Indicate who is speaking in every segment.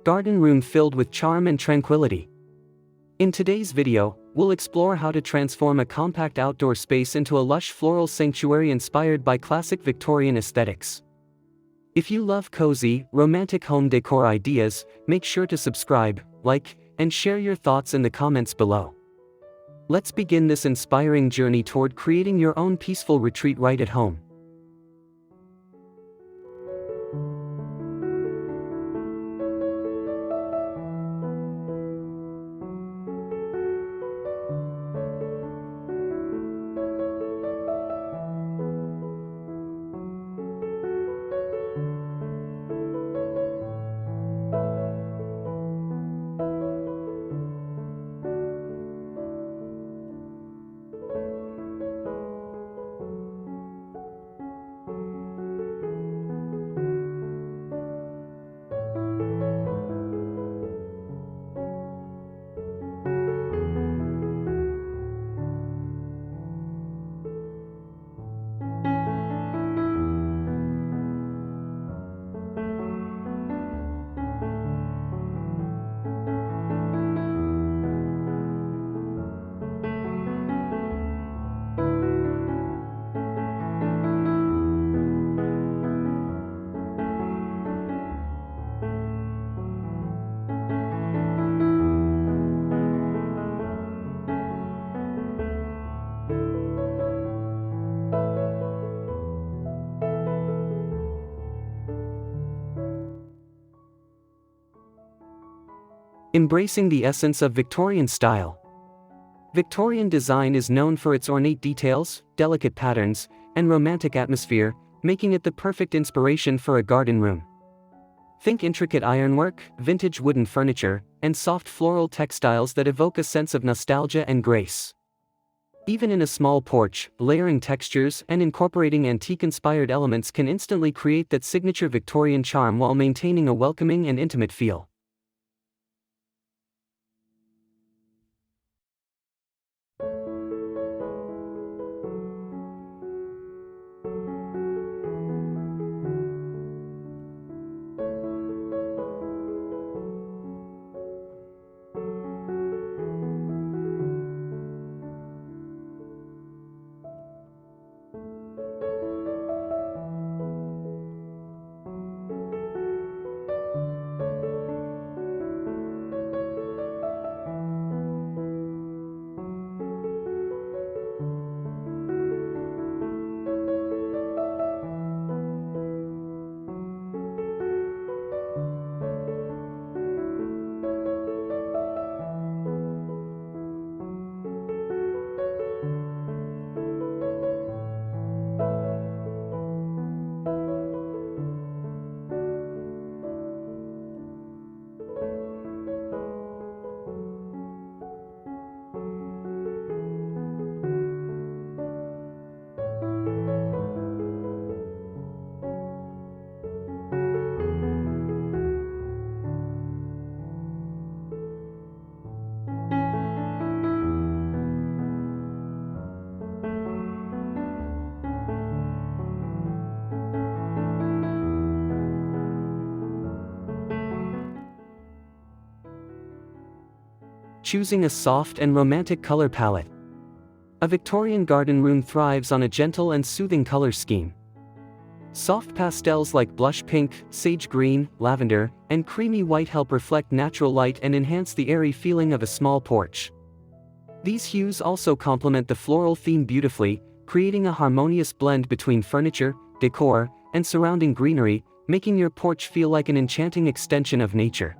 Speaker 1: garden room filled with charm and tranquility. In today's video, we'll explore how to transform a compact outdoor space into a lush floral sanctuary inspired by classic Victorian aesthetics. If you love cozy, romantic home decor ideas, make sure to subscribe, like, and share your thoughts in the comments below. Let's begin this inspiring journey toward creating your own peaceful retreat right at home. Embracing the essence of Victorian style. Victorian design is known for its ornate details, delicate patterns, and romantic atmosphere, making it the perfect inspiration for a garden room. Think intricate ironwork, vintage wooden furniture, and soft floral textiles that evoke a sense of nostalgia and grace. Even in a small porch, layering textures and incorporating antique-inspired elements can instantly create that signature Victorian charm while maintaining a welcoming and intimate feel. Choosing a soft and romantic color palette. A Victorian garden room thrives on a gentle and soothing color scheme. Soft pastels like blush pink, sage green, lavender, and creamy white help reflect natural light and enhance the airy feeling of a small porch. These hues also complement the floral theme beautifully, creating a harmonious blend between furniture, decor, and surrounding greenery, making your porch feel like an enchanting extension of nature.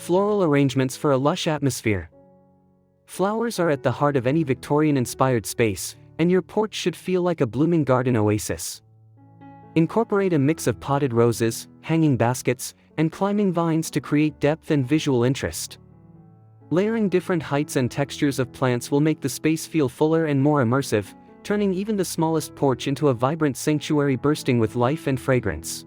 Speaker 1: Floral arrangements for a lush atmosphere. Flowers are at the heart of any Victorian-inspired space, and your porch should feel like a blooming garden oasis. Incorporate a mix of potted roses, hanging baskets, and climbing vines to create depth and visual interest. Layering different heights and textures of plants will make the space feel fuller and more immersive, turning even the smallest porch into a vibrant sanctuary bursting with life and fragrance.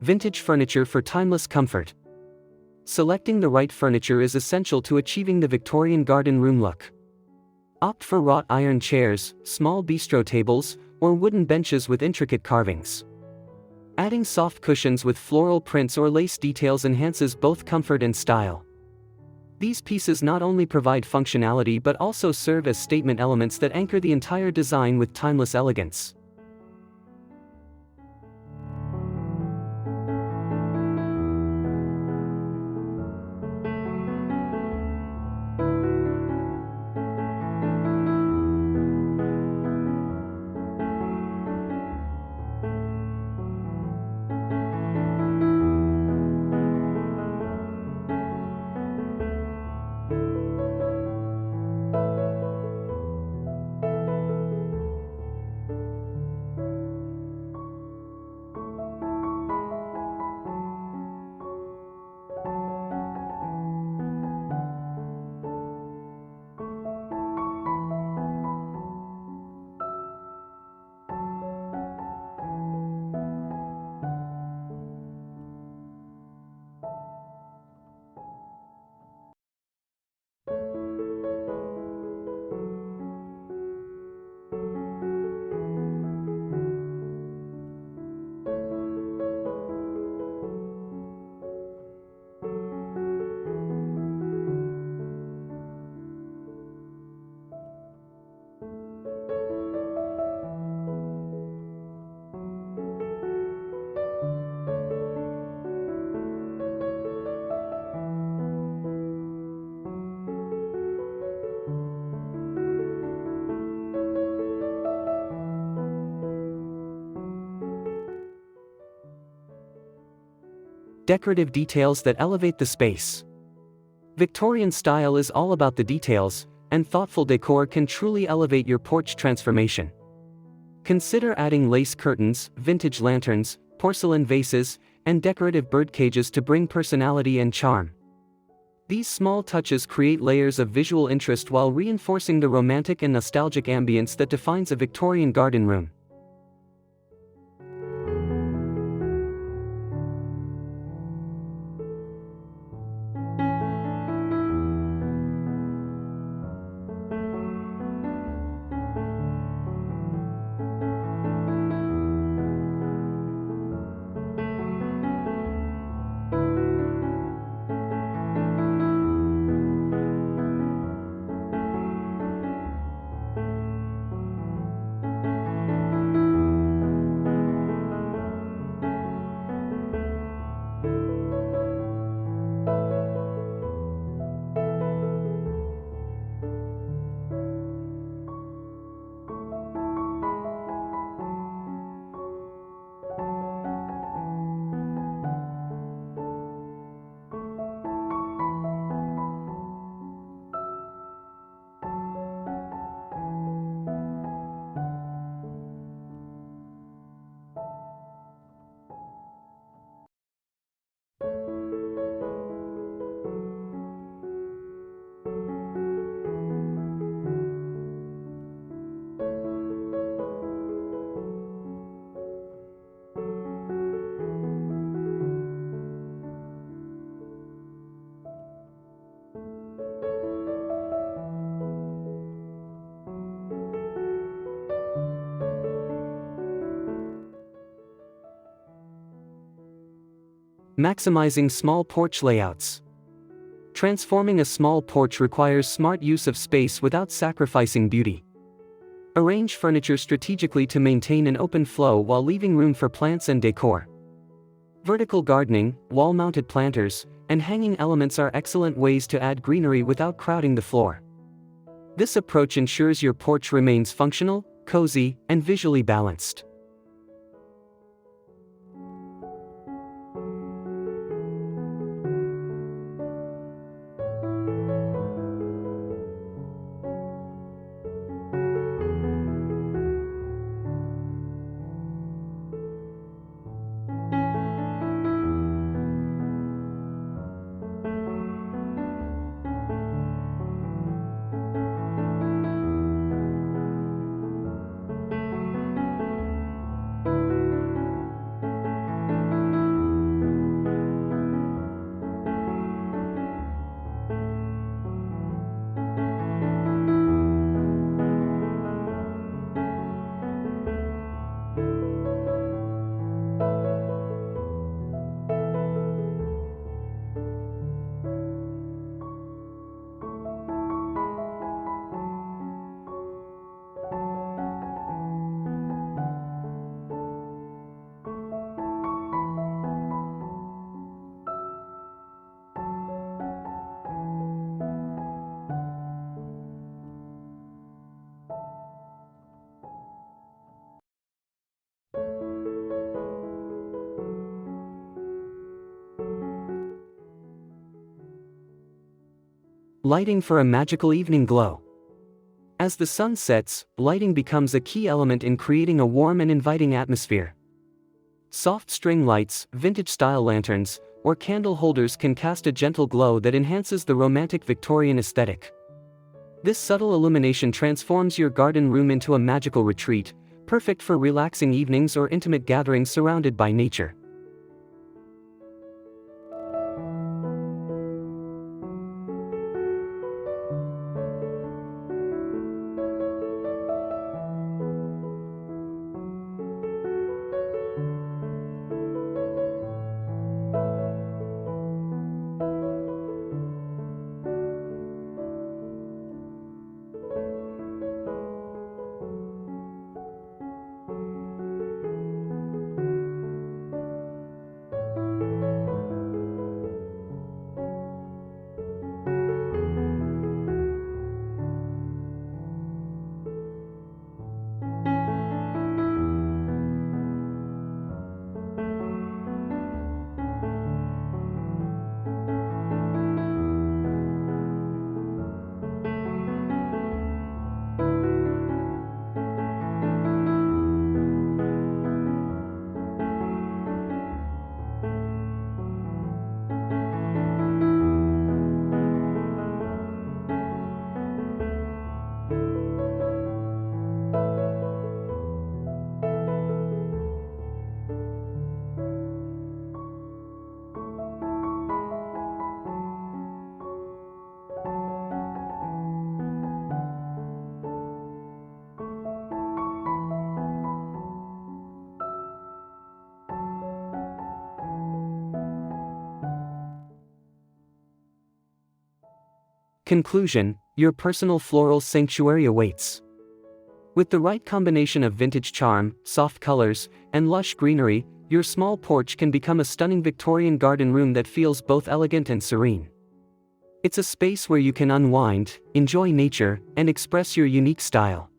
Speaker 1: Vintage furniture for timeless comfort. Selecting the right furniture is essential to achieving the Victorian garden room look. Opt for wrought iron chairs, small bistro tables, or wooden benches with intricate carvings. Adding soft cushions with floral prints or lace details enhances both comfort and style. These pieces not only provide functionality but also serve as statement elements that anchor the entire design with timeless elegance. Decorative details that elevate the space. Victorian style is all about the details, and thoughtful decor can truly elevate your porch transformation. Consider adding lace curtains, vintage lanterns, porcelain vases, and decorative bird cages to bring personality and charm. These small touches create layers of visual interest while reinforcing the romantic and nostalgic ambience that defines a Victorian garden room. Maximizing small porch layouts. Transforming a small porch requires smart use of space without sacrificing beauty. Arrange furniture strategically to maintain an open flow while leaving room for plants and decor. Vertical gardening, wall-mounted planters, and hanging elements are excellent ways to add greenery without crowding the floor. This approach ensures your porch remains functional, cozy, and visually balanced. Lighting for a magical evening glow. As the sun sets, lighting becomes a key element in creating a warm and inviting atmosphere. Soft string lights, vintage-style lanterns, or candle holders can cast a gentle glow that enhances the romantic Victorian aesthetic. This subtle illumination transforms your garden room into a magical retreat, perfect for relaxing evenings or intimate gatherings surrounded by nature. Conclusion: your personal floral sanctuary awaits. With the right combination of vintage charm, soft colors, and lush greenery, your small porch can become a stunning Victorian garden room that feels both elegant and serene. It's a space where you can unwind, enjoy nature, and express your unique style.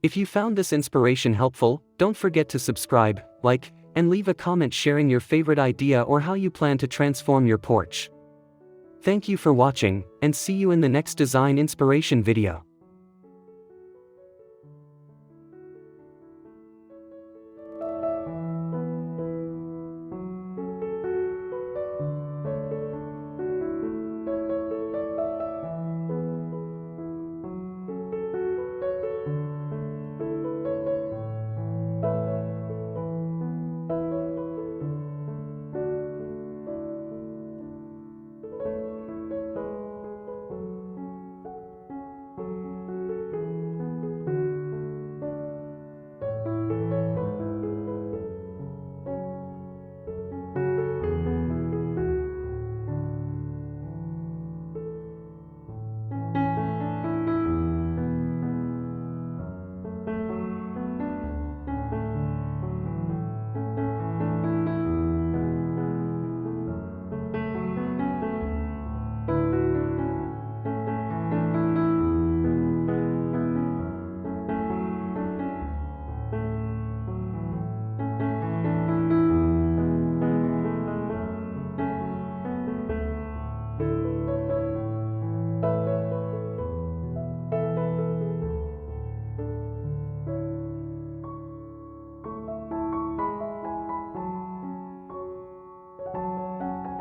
Speaker 1: If you found this inspiration helpful, don't forget to subscribe, like, and leave a comment sharing your favorite idea or how you plan to transform your porch. Thank you for watching, and see you in the next design inspiration video.